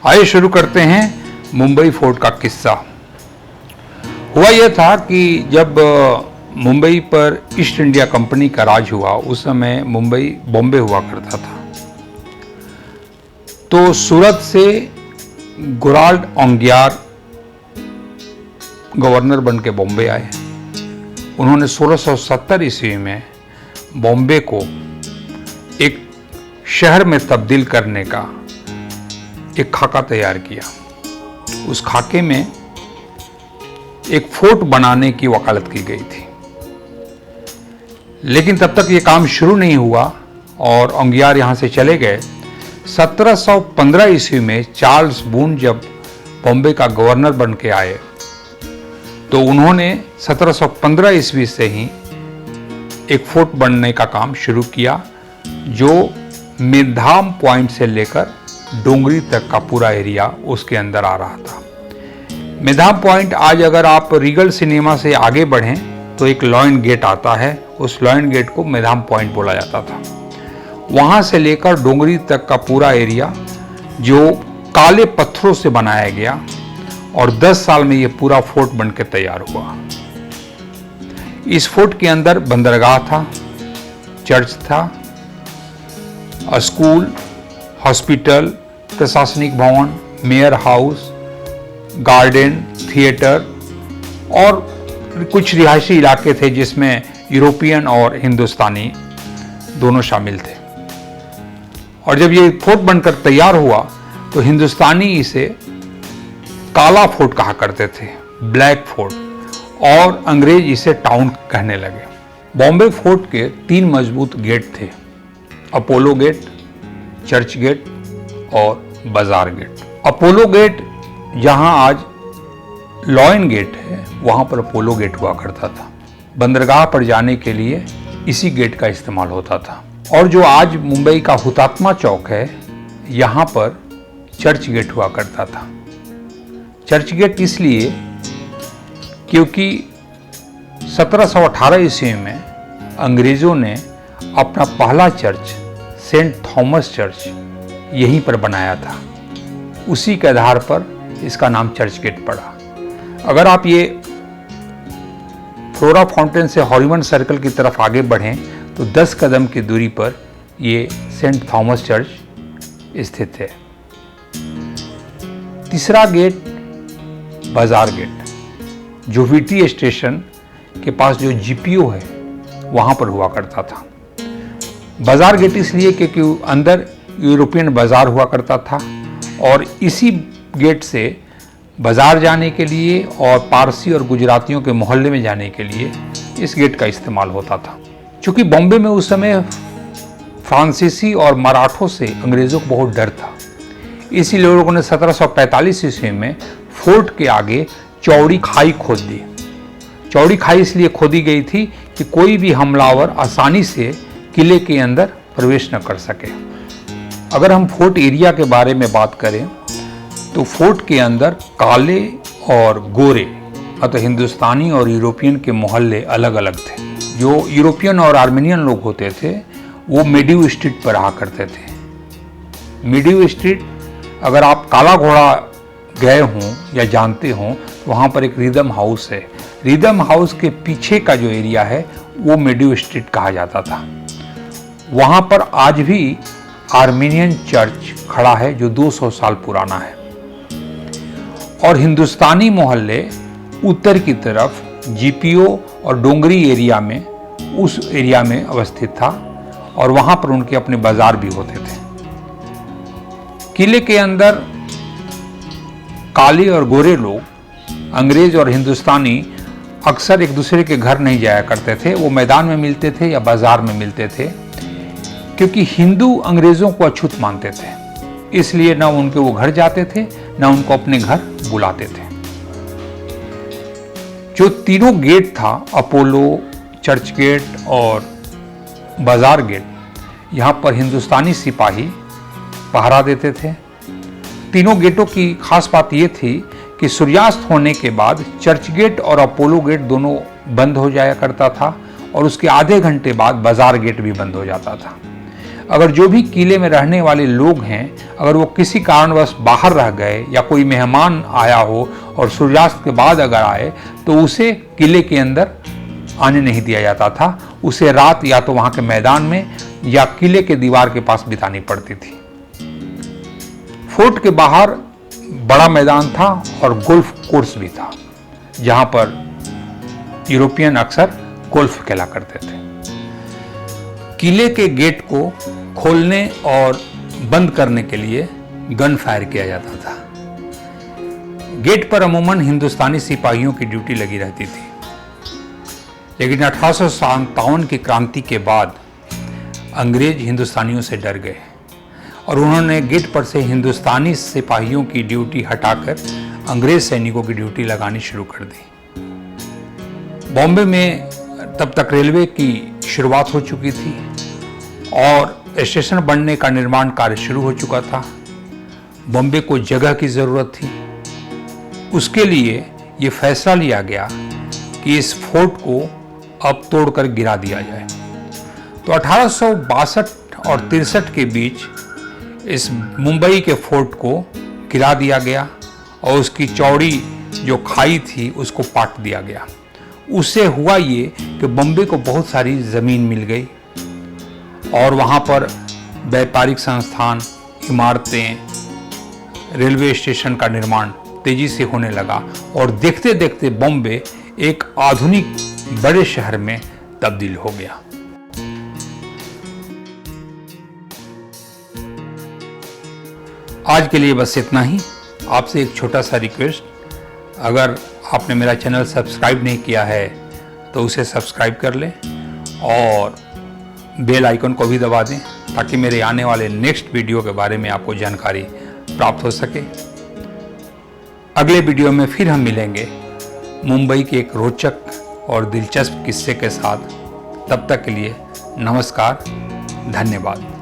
आइए शुरू करते हैं मुंबई फोर्ट का किस्सा। हुआ यह था कि जब मुंबई पर ईस्ट इंडिया कंपनी का राज हुआ, उस समय मुंबई बॉम्बे हुआ करता था। तो सूरत से गुराल्ड ओंगियार गवर्नर बन के बॉम्बे आए। उन्होंने 1670 ईस्वी में बॉम्बे को एक शहर में तब्दील करने का एक खाका तैयार किया। उस खाके में एक फोर्ट बनाने की वकालत की गई थी, लेकिन तब तक ये काम शुरू नहीं हुआ और ओंगियार यहां से चले गए। 1715 ईस्वी में चार्ल्स बून जब बॉम्बे का गवर्नर बन के आए तो उन्होंने 1715 ईस्वी से ही एक फोर्ट बनने का काम शुरू किया, जो मेधाम पॉइंट से लेकर डोंगरी तक का पूरा एरिया उसके अंदर आ रहा था। मेधाम पॉइंट, आज अगर आप रीगल सिनेमा से आगे बढ़ें तो एक लॉयन गेट आता है, उस लॉयन गेट को मेधाम पॉइंट बोला जाता था। वहां से लेकर डोंगरी तक का पूरा एरिया जो काले पत्थरों से बनाया गया और 10 साल में यह पूरा फोर्ट बनकर तैयार हुआ। इस फोर्ट के अंदर बंदरगाह था, चर्च था, स्कूल, हॉस्पिटल, प्रशासनिक भवन, मेयर हाउस, गार्डन, थिएटर और कुछ रिहायशी इलाके थे जिसमें यूरोपियन और हिंदुस्तानी दोनों शामिल थे। और जब ये फोर्ट बनकर तैयार हुआ तो हिंदुस्तानी इसे काला फोर्ट कहा करते थे, ब्लैक फोर्ट, और अंग्रेज इसे टाउन कहने लगे। बॉम्बे फोर्ट के 3 मजबूत गेट थे, अपोलो गेट, चर्च गेट और बाजार गेट। अपोलो गेट जहां आज लॉयन गेट है, वहां पर अपोलो गेट हुआ करता था। बंदरगाह पर जाने के लिए इसी गेट का इस्तेमाल होता था। और जो आज मुंबई का हुतात्मा चौक है, यहां पर चर्च गेट हुआ करता था। चर्च गेट इसलिए क्योंकि 1718 ईस्वी में अंग्रेजों ने अपना पहला चर्च सेंट थॉमस चर्च यहीं पर बनाया था। उसी के आधार पर इसका नाम चर्च गेट पड़ा। अगर आप ये फ्लोरा फाउंटेन से हॉरिमन सर्कल की तरफ आगे बढ़ें तो 10 कदम की दूरी पर ये सेंट थॉमस चर्च स्थित है। तीसरा गेट बाजार गेट, जो वीटी स्टेशन के पास जो जीपीओ है वहां पर हुआ करता था। बाजार गेट इसलिए क्योंकि अंदर यूरोपियन बाजार हुआ करता था और इसी गेट से बाजार जाने के लिए और पारसी और गुजरातियों के मोहल्ले में जाने के लिए इस गेट का इस्तेमाल होता था। चूंकि बॉम्बे में उस समय फ्रांसीसी और मराठों से अंग्रेजों को बहुत डर था, इसीलिए लोगों ने 1745 ईस्वी में फोर्ट के आगे चौड़ी खाई खोद दी। चौड़ी खाई इसलिए खोदी गई थी कि कोई भी हमलावर आसानी से किले के अंदर प्रवेश न कर सके। अगर हम फोर्ट एरिया के बारे में बात करें तो फोर्ट के अंदर काले और गोरे, अतः हिंदुस्तानी और यूरोपियन के मोहल्ले अलग अलग थे। जो यूरोपियन और आर्मेनियन लोग होते थे वो मेडिव स्ट्रीट पर रहा करते थे। मेडिव स्ट्रीट, अगर आप काला घोड़ा गए हों या जानते हों, तो वहाँ पर एक रिदम हाउस है। रिदम हाउस के पीछे का जो एरिया है वो मेडिव स्ट्रीट कहा जाता था। वहाँ पर आज भी आर्मेनियन चर्च खड़ा है जो 200 साल पुराना है। और हिंदुस्तानी मोहल्ले उत्तर की तरफ जीपीओ और डोंगरी एरिया में, उस एरिया में अवस्थित था और वहां पर उनके अपने बाजार भी होते थे। किले के अंदर काले और गोरे लोग, अंग्रेज और हिंदुस्तानी, अक्सर एक दूसरे के घर नहीं जाया करते थे। वो मैदान में मिलते थे या बाजार में मिलते थे, क्योंकि हिंदू अंग्रेजों को अछूत मानते थे। इसलिए न उनके वो घर जाते थे, न उनको अपने घर बुलाते थे। जो तीनों गेट था, अपोलो, चर्च गेट और बाजार गेट, यहाँ पर हिंदुस्तानी सिपाही पहरा देते थे। तीनों गेटों की खास बात ये थी कि सूर्यास्त होने के बाद चर्च गेट और अपोलो गेट दोनों बंद हो जाया करता था और उसके आधे घंटे बाद बाजार गेट भी बंद हो जाता था। अगर जो भी किले में रहने वाले लोग हैं अगर वो किसी कारणवश बाहर रह गए या कोई मेहमान आया हो और सूर्यास्त के बाद अगर आए तो उसे किले के अंदर आने नहीं दिया जाता था। उसे रात या तो वहाँ के मैदान में या किले के दीवार के पास बितानी पड़ती थी। फोर्ट के बाहर बड़ा मैदान था और गोल्फ कोर्स भी था जहाँ पर यूरोपियन अक्सर गोल्फ खेला करते थे। किले के गेट को खोलने और बंद करने के लिए गन फायर किया जाता था। गेट पर अमूमन हिंदुस्तानी सिपाहियों की ड्यूटी लगी रहती थी, लेकिन 1857 की क्रांति के बाद अंग्रेज हिंदुस्तानियों से डर गए और उन्होंने गेट पर से हिंदुस्तानी सिपाहियों की ड्यूटी हटाकर अंग्रेज सैनिकों की ड्यूटी लगानी शुरू कर दी। बॉम्बे में तब तक रेलवे की शुरुआत हो चुकी थी और स्टेशन बनने का निर्माण कार्य शुरू हो चुका था। बॉम्बे को जगह की ज़रूरत थी। उसके लिए ये फैसला लिया गया कि इस फोर्ट को अब तोड़कर गिरा दिया जाए। तो 1862 और 63 के बीच इस मुंबई के फोर्ट को गिरा दिया गया और उसकी चौड़ी जो खाई थी उसको पाट दिया गया। उससे हुआ ये कि बॉम्बे को बहुत सारी ज़मीन मिल गई और वहाँ पर व्यापारिक संस्थान, इमारतें, रेलवे स्टेशन का निर्माण तेजी से होने लगा और देखते देखते बॉम्बे एक आधुनिक बड़े शहर में तब्दील हो गया। आज के लिए बस इतना ही। आपसे एक छोटा सा रिक्वेस्ट, अगर आपने मेरा चैनल सब्सक्राइब नहीं किया है तो उसे सब्सक्राइब कर लें और बेल आइकन को भी दबा दें ताकि मेरे आने वाले नेक्स्ट वीडियो के बारे में आपको जानकारी प्राप्त हो सके। अगले वीडियो में फिर हम मिलेंगे मुंबई के एक रोचक और दिलचस्प किस्से के साथ। तब तक के लिए नमस्कार, धन्यवाद।